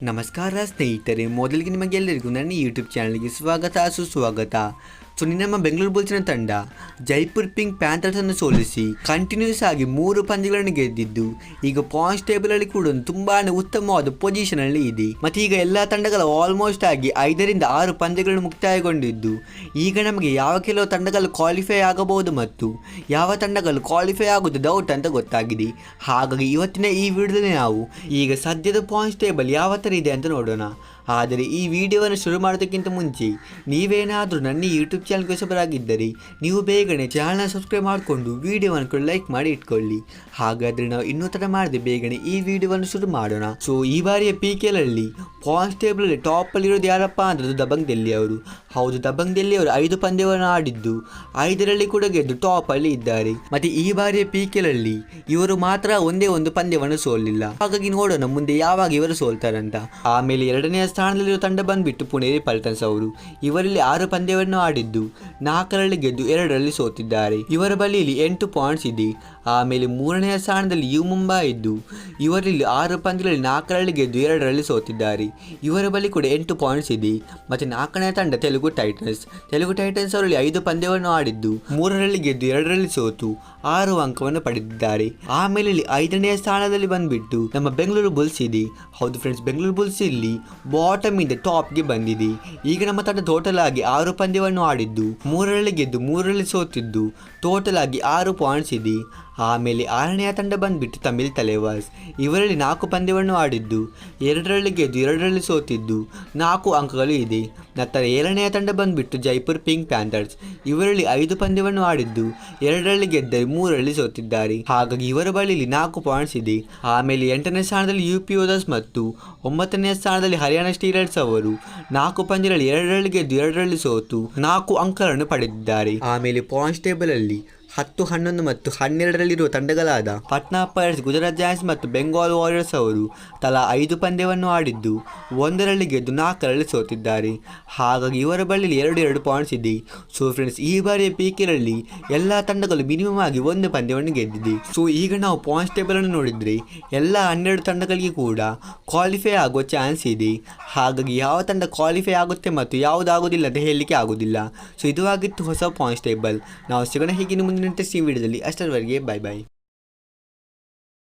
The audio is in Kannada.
ನಮಸ್ಕಾರ ಸ್ನೇಹಿತರೆ, ಮೊದಲಿಗೆ ನಿಮಗೆಲ್ಲರಿಗೂ ನನ್ನ ಯೂಟ್ಯೂಬ್ ಚಾನಲ್ಗೆ ಸ್ವಾಗತ ಸುಸ್ವಾಗತ. ನಮ್ಮ ಬೆಂಗಳೂರು ಬುಲ್ಸ್ನ ತಂಡ ಜೈಪುರ್ ಪಿಂಕ್ ಪ್ಯಾಂಥರ್ಸನ್ನು ಸೋಲಿಸಿ ಕಂಟಿನ್ಯೂಸ್ ಆಗಿ 3 ಪಂದ್ಯಗಳನ್ನು ಗೆದ್ದಿದ್ದು ಈಗ ಪಾಯಿಂಟ್ಸ್ ಟೇಬಲ್ ಅಲ್ಲಿ ಕೂಡ ತುಂಬಾ ಉತ್ತಮವಾದ ಪೊಸಿಷನ್ ಅಲ್ಲಿ ಇದೆ. ಮತ್ತೆ ಈಗ ಎಲ್ಲ ತಂಡಗಳು ಆಲ್ಮೋಸ್ಟ್ ಆಗಿ 5 ರಿಂದ 6 ಪಂದ್ಯಗಳನ್ನು ಮುಕ್ತಾಯಗೊಂಡಿದ್ದು ಈಗ ನಮಗೆ ಯಾವ ಕೆಲವು ತಂಡಗಳು ಕ್ವಾಲಿಫೈ ಆಗಬಹುದು ಮತ್ತು ಯಾವ ತಂಡಗಳು ಕ್ವಾಲಿಫೈ ಆಗೋದು ಡೌಟ್ ಅಂತ ಗೊತ್ತಾಗಿದೆ. ಹಾಗಾಗಿ ಇವತ್ತಿನ ಈ ವಿಡಿಯೋದಲ್ಲಿ ನಾವು ಈಗ ಸದ್ಯದ ಪಾಯಿಂಟ್ಸ್ ಟೇಬಲ್ ಯಾವ ಥರ ಇದೆ ಅಂತ ನೋಡೋಣ. ಆದರೆ ಈ ವಿಡಿಯೋವನ್ನು ಶುರು ಮಾಡೋದಕ್ಕಿಂತ ಮುಂಚೆ ನೀವೇನಾದರೂ ನನ್ನ ಯೂಟ್ಯೂಬ್ ಚಾನಲ್ಗೆ ಹೊಸಬರಾಗಿದ್ದರೆ ನೀವು ಬೇಗನೆ ಚಾನಲ್ನ ಸಬ್ಸ್ಕ್ರೈಬ್ ಮಾಡಿಕೊಂಡು ವಿಡಿಯೋವನ್ನು ಕೂಡ ಲೈಕ್ ಮಾಡಿ ಇಟ್ಕೊಳ್ಳಿ. ಹಾಗಾದರೆ ನಾವು ಇನ್ನೂ ತಡ ಮಾಡದೆ ಬೇಗನೆ ಈ ವಿಡಿಯೋವನ್ನು ಶುರು ಮಾಡೋಣ. ಸೊ ಈ ಬಾರಿಯ PKL ಅಲ್ಲಿ ಪಾಯಿಂಟ್ಸ್ ಟೇಬಲ್ ಟಾಪ್ ಅಲ್ಲಿ ಇರೋದು ಯಾರಪ್ಪ ಅಂದ್ರೆ ದಬಂಗ್ ಡೆಲ್ಲಿ ಅವರು. ಹೌದು, ದಬಂಗ್ ಡೆಲ್ಲಿ ಅವರು 5 ಪಂದ್ಯವನ್ನು ಆಡಿದ್ದು 5ರಲ್ಲಿ ಕೂಡ ಗೆದ್ದು ಟಾಪ್ ಅಲ್ಲಿ ಇದ್ದಾರೆ. ಮತ್ತೆ ಈ ಬಾರಿಯ PKL ಅಲ್ಲಿ ಇವರು ಮಾತ್ರ ಒಂದೇ ಒಂದು ಪಂದ್ಯವನ್ನು ಸೋಲಿಲ್ಲ. ಹಾಗಾಗಿ ನೋಡೋಣ ಮುಂದೆ ಯಾವಾಗ ಇವರು ಸೋಲ್ತಾರಂತ. ಆಮೇಲೆ 2ನೇ ಸ್ಥಾನದಲ್ಲಿರುವ ತಂಡ ಬಂದ್ಬಿಟ್ಟು ಪುಣೇರಿ ಪಲ್ಟನ್ಸ್ ಅವರು. ಇವರಲ್ಲಿ 6 ಪಂದ್ಯವನ್ನು ಆಡಿದ್ದು 4ರಲ್ಲಿ ಗೆದ್ದು 2ರಲ್ಲಿ ಸೋತಿದ್ದಾರೆ. ಇವರ ಬಳಿಯಲ್ಲಿ 8 ಪಾಯಿಂಟ್ಸ್ ಇದೆ. ಆಮೇಲೆ 3ನೇ ಸ್ಥಾನದಲ್ಲಿ ಯು ಮುಂಬೈ ಇದ್ದು ಇವರಲ್ಲಿ 6 ಪಂದ್ಯಗಳಲ್ಲಿ 4ರಲ್ಲಿ ಗೆದ್ದು 2ರಲ್ಲಿ ಸೋತಿದ್ದಾರೆ. ಇವರ ಬಳಿ ಕೂಡ 8 ಪಾಯಿಂಟ್ಸ್ ಇದೆ. ಮತ್ತೆ 4ನೇ ತಂಡ ತೆಲುಗು ಟೈಟನ್ಸ್ ಅವರಲ್ಲಿ 5 ಪಂದ್ಯವನ್ನು ಆಡಿದ್ದು 3ರಲ್ಲಿ ಗೆದ್ದು 2ರಲ್ಲಿ ಸೋತು 6 ಅಂಕವನ್ನು ಪಡೆದಿದ್ದಾರೆ. ಆಮೇಲೆ ಇಲ್ಲಿ 5ನೇ ಸ್ಥಾನದಲ್ಲಿ ಬಂದ್ಬಿಟ್ಟು ನಮ್ಮ ಬೆಂಗಳೂರು ಬುಲ್ಸ್ ಇದೆ. ಹೌದು ಫ್ರೆಂಡ್ಸ್, ಬೆಂಗಳೂರು ಬುಲ್ಸ್ ಇಲ್ಲಿ ಬಾಟಮ್ ಇಂದ ಟಾಪ್ಗೆ ಬಂದಿದೆ. ಈಗ ನಮ್ಮ ತಂಡ ಟೋಟಲ್ ಆಗಿ 6 ಪಂದ್ಯವನ್ನು ಆಡಿದ್ದು 3ರಲ್ಲಿ ಗೆದ್ದು 3ರಲ್ಲಿ ಸೋತಿದ್ದು ಟೋಟಲ್ ಆಗಿ 6 ಪಾಯಿಂಟ್ಸ್ ಇದೆ. ಆಮೇಲೆ 6ನೇ ತಂಡ ಬಂದ್ಬಿಟ್ಟು ತಮಿಳ್ ತಲೇವಾಸ್. ಇವರಲ್ಲಿ 4 ಪಂದ್ಯವನ್ನು ಆಡಿದ್ದು 2ರಲ್ಲಿ ಗೆದ್ದು 2ರಲ್ಲಿ ಸೋತಿದ್ದು 4 ಅಂಕಗಳು ಇದೆ. ನಂತರ 7ನೇ ತಂಡ ಬಂದ್ಬಿಟ್ಟು ಜೈಪುರ್ ಪಿಂಕ್ ಪ್ಯಾಂಥರ್ಸ್. ಇವರಲ್ಲಿ 5 ಪಂದ್ಯವನ್ನು ಆಡಿದ್ದು 2ರಲ್ಲಿ ಗೆದ್ದರೆ 3ರಲ್ಲಿ ಸೋತಿದ್ದಾರೆ. ಹಾಗಾಗಿ ಇವರ ಬಳಿಯಲ್ಲಿ 4 ಪಾಯಿಂಟ್ಸ್ ಇದೆ. ಆಮೇಲೆ 8ನೇ ಸ್ಥಾನದಲ್ಲಿ UP ಯೋಧರ್ಸ್ ಮತ್ತು 9ನೇ ಸ್ಥಾನದಲ್ಲಿ ಹರಿಯಾಣ ಸ್ಟೀಲರ್ಸ್ ಅವರು 4 ಪಂದ್ಯಗಳಲ್ಲಿ 2ರಲ್ಲಿ ಗೆದ್ದು 2ರಲ್ಲಿ ಸೋತು 4 ಅಂಕಗಳನ್ನು ಪಡೆದಿದ್ದಾರೆ. ಆಮೇಲೆ ಪಾಯಿಂಟ್ಸ್ ಟೇಬಲ್ ಅಲ್ಲಿ 10, 11 ಮತ್ತು 12ರಲ್ಲಿರುವ ತಂಡಗಳಾದ ಪಾಟ್ನಾ ಪೈರೇಟ್ಸ್, ಗುಜರಾತ್ ಜೈಂಟ್ಸ್ ಮತ್ತು ಬೆಂಗಾಲ್ ವಾರಿಯರ್ಸ್ ಅವರು ತಲಾ 5 ಪಂದ್ಯವನ್ನು ಆಡಿದ್ದು 1ರಲ್ಲಿ ಗೆದ್ದು 4ರಲ್ಲಿ ಸೋತಿದ್ದಾರೆ. ಹಾಗಾಗಿ ಇವರ ಬಳಿಯಲ್ಲಿ 2 ಪಾಯಿಂಟ್ಸ್ ಇದೆ. ಸೊ ಫ್ರೆಂಡ್ಸ್, ಈ ಬಾರಿಯ PKL ಅಲ್ಲಿ ಎಲ್ಲ ತಂಡಗಳು ಮಿನಿಮಮ್ ಆಗಿ 1 ಪಂದ್ಯವನ್ನು ಗೆದ್ದಿದೆ. ಸೊ ಈಗ ನಾವು ಪಾಯಿಂಟ್ಸ್ ಟೇಬಲ್ ಅನ್ನು ನೋಡಿದ್ರೆ ಎಲ್ಲ 12 ತಂಡಗಳಿಗೆ ಕೂಡ ಕ್ವಾಲಿಫೈ ಆಗುವ ಚಾನ್ಸ್ ಇದೆ. ಹಾಗಾಗಿ ಯಾವ ತಂಡ ಕ್ವಾಲಿಫೈ ಆಗುತ್ತೆ ಮತ್ತು ಯಾವುದಾಗೋದಿಲ್ಲ ಅಂತ ಹೇಳಲಿಕ್ಕೆ ಆಗೋದಿಲ್ಲ. ಸೊ ಇದು ಆಗಿತ್ತು ಹೊಸ ಪಾಯಿಂಟ್ಸ್ ಟೇಬಲ್. ನಾವು ಸಿಗೋಣ ಹೀಗೆ ಮುಂದಿನ ಇಂಟ್ರೆಸ್ಟಿಂಗ್ ವಿಡಿಯೋದಲ್ಲಿ. ಅಷ್ಟರವರೆಗೆ ಬೈ.